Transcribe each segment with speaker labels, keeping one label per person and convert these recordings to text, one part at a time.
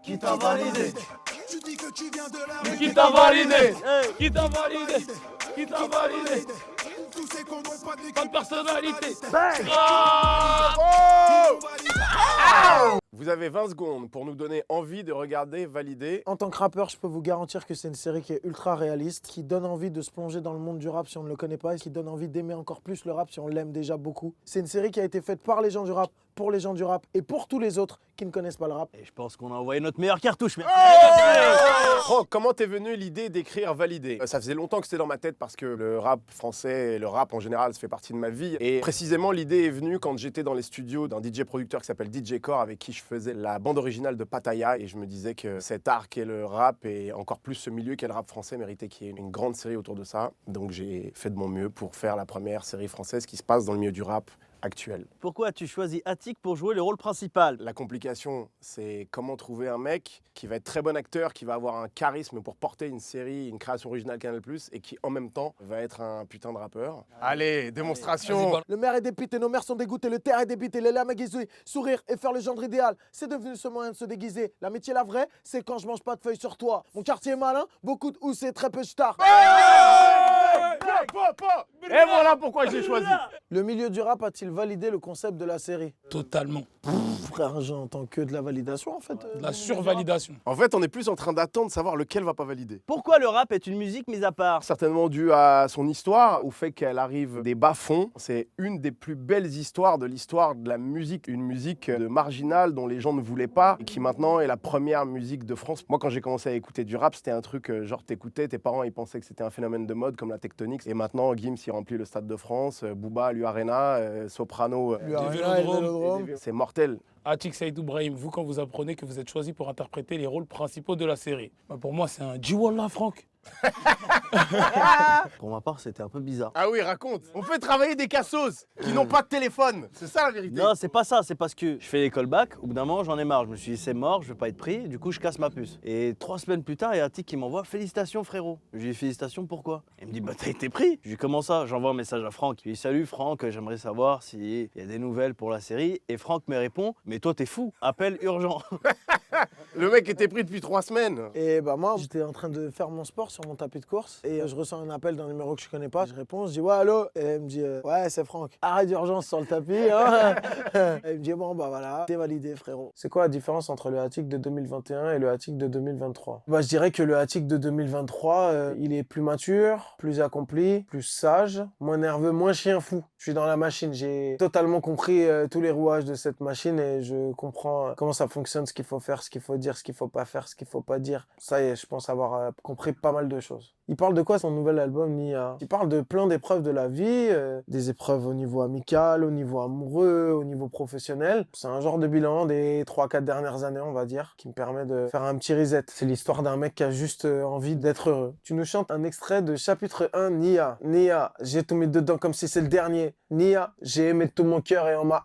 Speaker 1: Qui t'a validé?
Speaker 2: Tu dis que tu viens de la
Speaker 1: Qui t'a validé? Qui t'a validé? Qui t'a validé?
Speaker 2: Tous ces cons n'ont pas
Speaker 1: Pas de personnalité.
Speaker 3: Vous avez 20 secondes pour nous donner envie de regarder Validé.
Speaker 4: En tant que rappeur, je peux vous garantir que c'est une série qui est ultra réaliste, qui donne envie de se plonger dans le monde du rap si on ne le connaît pas, et qui donne envie d'aimer encore plus le rap si on l'aime déjà beaucoup. C'est une série qui a été faite par les gens du rap, pour les gens du rap et pour tous les autres qui ne connaissent pas le rap.
Speaker 5: Et je pense qu'on a envoyé notre meilleure cartouche. Merci.
Speaker 3: Franck, comment t'es venue l'idée d'écrire Validé? Ça faisait longtemps que c'était dans ma tête parce que le rap français et le rap en général, ça fait partie de ma vie. Et précisément, l'idée est venue quand j'étais dans les studios d'un DJ producteur qui s'appelle DJ Core, avec qui je faisais la bande originale de Pattaya. Et je me disais que cet art qu'est le rap et encore plus ce milieu qu'est le rap français méritait qu'il y ait une grande série autour de ça. Donc j'ai fait de mon mieux pour faire la première série française qui se passe dans le milieu du rap actuel.
Speaker 5: Pourquoi as-tu choisi Attic pour jouer le rôle principal?
Speaker 3: La complication, c'est comment trouver un mec qui va être très bon acteur, qui va avoir un charisme pour porter une série, une création originale Canal+, et qui en même temps va être un putain de rappeur. Allez, démonstration.
Speaker 4: Le maire est dépité, nos mères sont dégoûtées, le terre est débité, les lames aiguisées, sourire et faire le gendre idéal. C'est devenu ce moyen de se déguiser. L'amitié, la vraie, c'est quand je mange pas de feuilles sur toi. Mon quartier est malin, beaucoup de housses et très peu de stars.
Speaker 3: Et voilà pourquoi j'ai choisi.
Speaker 4: Le milieu du rap a-t-il validé le concept de la série?
Speaker 1: Totalement.
Speaker 4: Frère, j'entends que de la validation en fait.
Speaker 1: De la survalidation.
Speaker 3: En fait, on est plus en train d'attendre de savoir lequel va pas valider.
Speaker 5: Pourquoi le rap est une musique mise à part?
Speaker 3: Certainement dû à son histoire, au fait qu'elle arrive des bas-fonds. C'est une des plus belles histoires de l'histoire de la musique. Une musique de marginale dont les gens ne voulaient pas et qui maintenant est la première musique de France. Moi, quand j'ai commencé à écouter du rap, c'était un truc genre t'écoutais, tes parents ils pensaient que c'était un phénomène de mode comme la tectonique. Et maintenant, Gims il remplit le Stade de France, Booba, l'U-Arena, Soprano, c'est mortel.
Speaker 1: Attic Seydou Brahim, vous, quand vous apprenez que vous êtes choisi pour interpréter les rôles principaux de la série, pour moi, c'est un Jiwallah, Franck.
Speaker 5: Pour ma part, c'était un peu bizarre.
Speaker 3: Ah oui, raconte. On fait travailler des cassos qui n'ont pas de téléphone. C'est ça la vérité.
Speaker 5: Non, c'est pas ça, c'est parce que je fais les callbacks, au bout d'un moment j'en ai marre, je me suis dit c'est mort, je vais pas être pris, du coup je casse ma puce. Et 3 semaines plus tard, il y a Attic qui m'envoie félicitations frérot. Je lui dis félicitations pourquoi? Il me dit bah t'as été pris. Je lui dis comment ça? J'envoie un message à Franck, je lui dis salut Franck, j'aimerais savoir s'il y a des nouvelles pour la série. Et Franck me répond mais toi t'es fou, appel urgent.
Speaker 3: Le mec était pris depuis 3 semaines.
Speaker 4: Et bah moi, j'étais en train de faire mon sport sur mon tapis de course et je reçois un appel d'un numéro que je connais pas. Je réponds, je dis ouais allô. Et elle me dit ouais c'est Franck. Arrêt d'urgence sur le tapis. Hein. Elle me dit bon bah voilà, t'es validé frérot. C'est quoi la différence entre le Attic de 2021 et le Attic de 2023? Bah je dirais que le Attic de 2023, il est plus mature, plus accompli, plus sage, moins nerveux, moins chien fou. Je suis dans la machine, j'ai totalement compris tous les rouages de cette machine et je comprends comment ça fonctionne, ce qu'il faut faire, ce qu'il faut dire, ce qu'il faut pas faire, ce qu'il faut pas dire. Ça y est, je pense avoir compris pas mal de choses. Il parle de quoi son nouvel album Nia? Il parle de plein d'épreuves de la vie, des épreuves au niveau amical, au niveau amoureux, au niveau professionnel. C'est un genre de bilan des 3-4 dernières années, on va dire, qui me permet de faire un petit reset. C'est l'histoire d'un mec qui a juste envie d'être heureux. Tu nous chantes un extrait de chapitre 1, Nia. Nia, j'ai tout mis dedans comme si c'est le dernier. Nia, j'ai aimé de tout mon cœur et on m'a...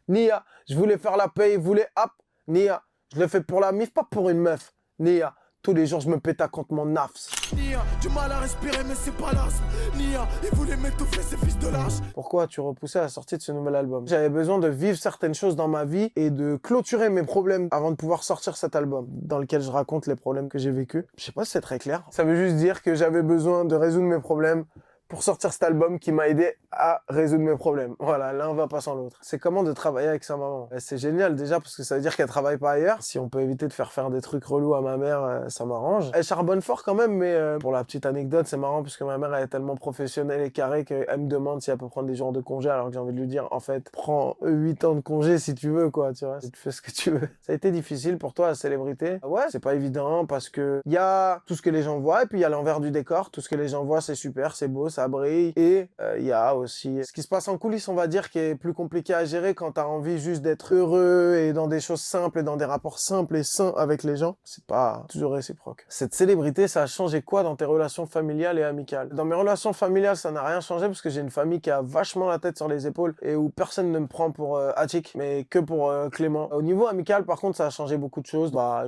Speaker 4: Nia, je voulais faire la paix, il voulait hop. Nia, je le fais pour la mif, pas pour une meuf. Nia, tous les jours je me péta contre mon nafs.
Speaker 2: Nia, du mal à respirer mais c'est pas l'asthme. Nia, il voulait m'étouffer ces fils de lâche.
Speaker 4: Pourquoi tu repoussais la sortie de ce nouvel album? J'avais besoin de vivre certaines choses dans ma vie et de clôturer mes problèmes avant de pouvoir sortir cet album dans lequel je raconte les problèmes que j'ai vécus. Je sais pas si c'est très clair. Ça veut juste dire que j'avais besoin de résoudre mes problèmes pour sortir cet album qui m'a aidé à résoudre mes problèmes. Voilà, l'un va pas sans l'autre. C'est comment de travailler avec sa maman? C'est génial déjà parce que ça veut dire qu'elle travaille pas ailleurs. Si on peut éviter de faire des trucs relous à ma mère, ça m'arrange. Elle charbonne fort quand même, mais pour la petite anecdote, c'est marrant parce que ma mère elle est tellement professionnelle et carrée qu'elle me demande si elle peut prendre des jours de congé alors que j'ai envie de lui dire en fait, prends 8 ans de congé si tu veux quoi, tu vois. Tu fais ce que tu veux. Ça a été difficile pour toi la célébrité? Ouais, c'est pas évident parce que il y a tout ce que les gens voient et puis il y a l'envers du décor. Tout ce que les gens voient c'est super, c'est beau, ça brille. Et il y a aussi ce qui se passe en coulisses, on va dire, qui est plus compliqué à gérer quand t'as envie juste d'être heureux et dans des choses simples et dans des rapports simples et sains avec les gens. C'est pas toujours réciproque. Cette célébrité, ça a changé quoi dans tes relations familiales et amicales? Dans mes relations familiales, ça n'a rien changé parce que j'ai une famille qui a vachement la tête sur les épaules et où personne ne me prend pour Attic, mais que pour Clément. Au niveau amical, par contre, ça a changé beaucoup de choses. Bah,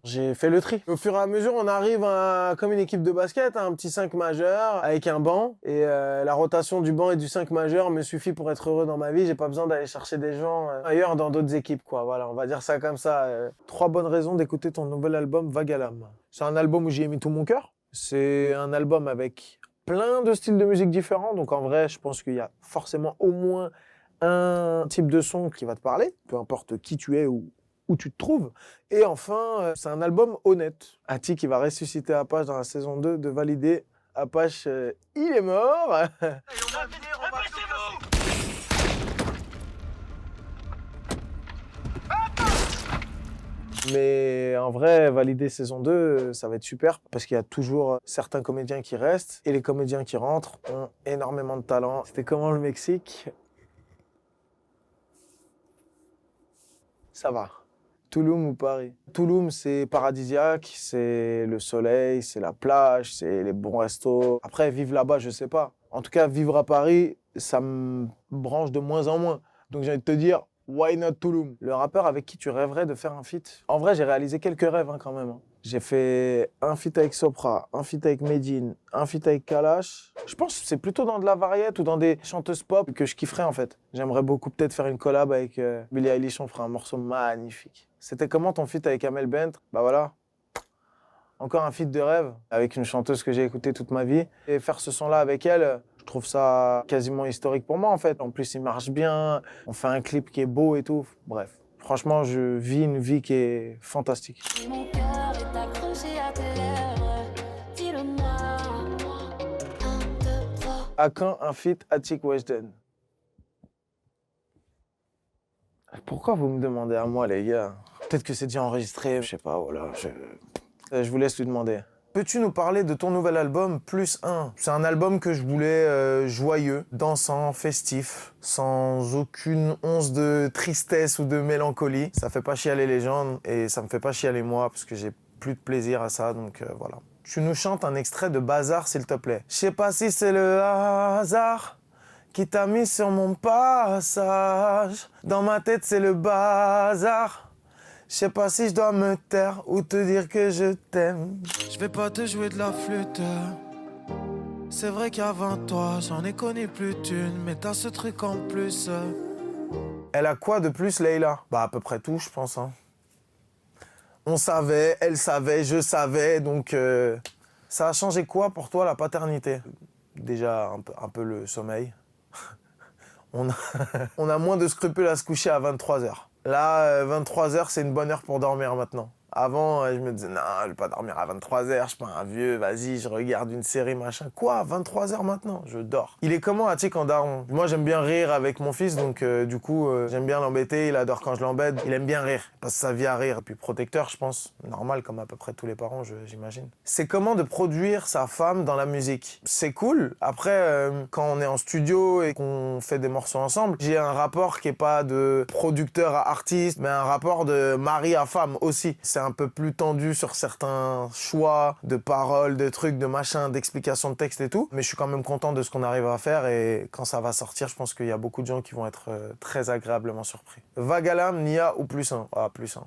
Speaker 4: j'ai fait le tri. Au fur et à mesure, on arrive comme une équipe de basket, un petit 5 majeur avec un banc. banc et la rotation du banc et du 5 majeur me suffit pour être heureux dans ma vie. J'ai pas besoin d'aller chercher des gens ailleurs dans d'autres équipes, quoi. Voilà, on va dire ça comme ça. 3 bonnes raisons d'écouter ton nouvel album Vague à l'âme. C'est un album où j'y ai mis tout mon cœur. C'est un album avec plein de styles de musique différents. Donc en vrai, je pense qu'il y a forcément au moins un type de son qui va te parler, peu importe qui tu es ou où tu te trouves. Et enfin, c'est un album honnête. Ati qui va ressusciter Apache dans la saison 2 de Validé. Apache, il est mort. Mais en vrai, Validé saison 2, ça va être super parce qu'il y a toujours certains comédiens qui restent et les comédiens qui rentrent ont énormément de talent. C'était comment le Mexique? Ça va. Tulum ou Paris? Tulum, c'est paradisiaque, c'est le soleil, c'est la plage, c'est les bons restos. Après, vivre là-bas, je sais pas. En tout cas, vivre à Paris, ça me branche de moins en moins. Donc j'ai envie de te dire, why not Tulum? Le rappeur avec qui tu rêverais de faire un feat? En vrai, j'ai réalisé quelques rêves quand même. J'ai fait un feat avec Sopra, un feat avec Medine, un feat avec Kalash. Je pense que c'est plutôt dans de la variété ou dans des chanteuses pop que je kifferais en fait. J'aimerais beaucoup peut-être faire une collab avec Billie Eilish, on ferait un morceau magnifique. C'était comment ton feat avec Amel Bent? Bah voilà, encore un feat de rêve avec une chanteuse que j'ai écoutée toute ma vie. Et faire ce son-là avec elle, je trouve ça quasiment historique pour moi en fait. En plus, il marche bien, on fait un clip qui est beau et tout. Bref, franchement, je vis une vie qui est fantastique.
Speaker 6: Mon cœur est accroché à tes lèvres. Dis-le-moi. 1, 2, 3.
Speaker 4: À quand un feat Attic Weshden? Pourquoi vous me demandez à moi, les gars? Peut-être que c'est déjà enregistré, je sais pas, voilà. Je vous laisse lui demander. Peux-tu nous parler de ton nouvel album Plus 1? C'est un album que je voulais joyeux, dansant, festif, sans aucune once de tristesse ou de mélancolie. Ça fait pas chialer les gens et ça me fait pas chialer moi parce que j'ai plus de plaisir à ça, donc voilà. Tu nous chantes un extrait de Bazar, s'il te plaît. Je sais pas si c'est le hasard qui t'a mis sur mon passage. Dans ma tête, c'est le bazar. Je sais pas si je dois me taire ou te dire que je t'aime.
Speaker 2: Je vais pas te jouer de la flûte. C'est vrai qu'avant toi, j'en ai connu plus d'une, mais t'as ce truc en plus.
Speaker 4: Elle a quoi de plus, Leïla? Bah à peu près tout, je pense. On savait, elle savait, je savais, donc ça a changé quoi pour toi la paternité? Déjà un peu le sommeil. On a moins de scrupules à se coucher à 23h. Là, 23h, c'est une bonne heure pour dormir maintenant. Avant, je me disais, non, je vais pas dormir à 23h, je suis pas un vieux, vas-y, je regarde une série, machin. Quoi, 23h maintenant? Je dors. Il est comment, Attic, en daron? Moi, j'aime bien rire avec mon fils, donc du coup, j'aime bien l'embêter, il adore quand je l'embête. Il aime bien rire, il passe sa vie à rire. Et puis protecteur, je pense, normal, comme à peu près tous les parents, j'imagine. C'est comment de produire sa femme dans la musique? C'est cool. Après, quand on est en studio et qu'on fait des morceaux ensemble, j'ai un rapport qui est pas de producteur à artiste, mais un rapport de mari à femme aussi. C'est un peu plus tendu sur certains choix de paroles, de trucs, de machins, d'explications de texte et tout. Mais je suis quand même content de ce qu'on arrive à faire et quand ça va sortir, je pense qu'il y a beaucoup de gens qui vont être très agréablement surpris. Vague à l'âme, Nia ou Plus 1? Ah, Plus 1.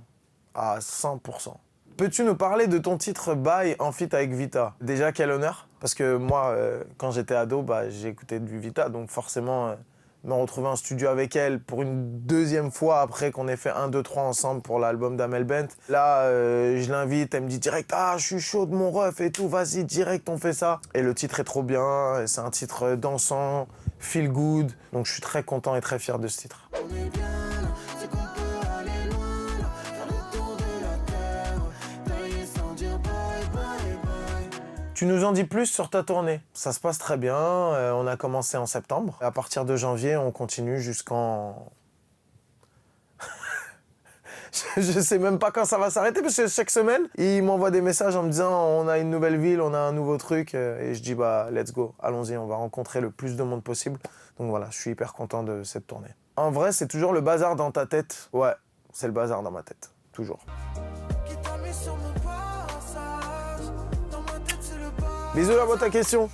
Speaker 4: À 100%. Peux-tu nous parler de ton titre Bye en feat avec Vita? Déjà, quel honneur. Parce que moi, quand j'étais ado, j'ai écouté du Vita, donc forcément... me retrouver en studio avec elle pour une deuxième fois après qu'on ait fait 1, 2, 3 ensemble pour l'album d'Amel Bent. Là, je l'invite, elle me dit direct « Ah, je suis chaud de mon ref et tout, vas-y, direct, on fait ça ». Et le titre est trop bien, c'est un titre dansant, feel good, donc je suis très content et très fier de ce titre.
Speaker 2: On est bien là, c'est qu'on peut aller loin là, faire le tour de la terre, tailler sans dire bye bye bye.
Speaker 4: Tu nous en dis plus sur ta tournée? Ça se passe très bien, on a commencé en septembre. À partir de janvier, on continue jusqu'en... Je sais même pas quand ça va s'arrêter parce que chaque semaine, il m'envoie des messages en me disant on a une nouvelle ville, on a un nouveau truc et je dis bah let's go, allons-y, on va rencontrer le plus de monde possible. Donc voilà, je suis hyper content de cette tournée. En vrai, c'est toujours le bazar dans ta tête. Ouais, c'est le bazar dans ma tête, toujours.
Speaker 2: Qui t'a mis sur mon passage, dans ma tête c'est le bas.
Speaker 4: Bisous, la boîte à questions.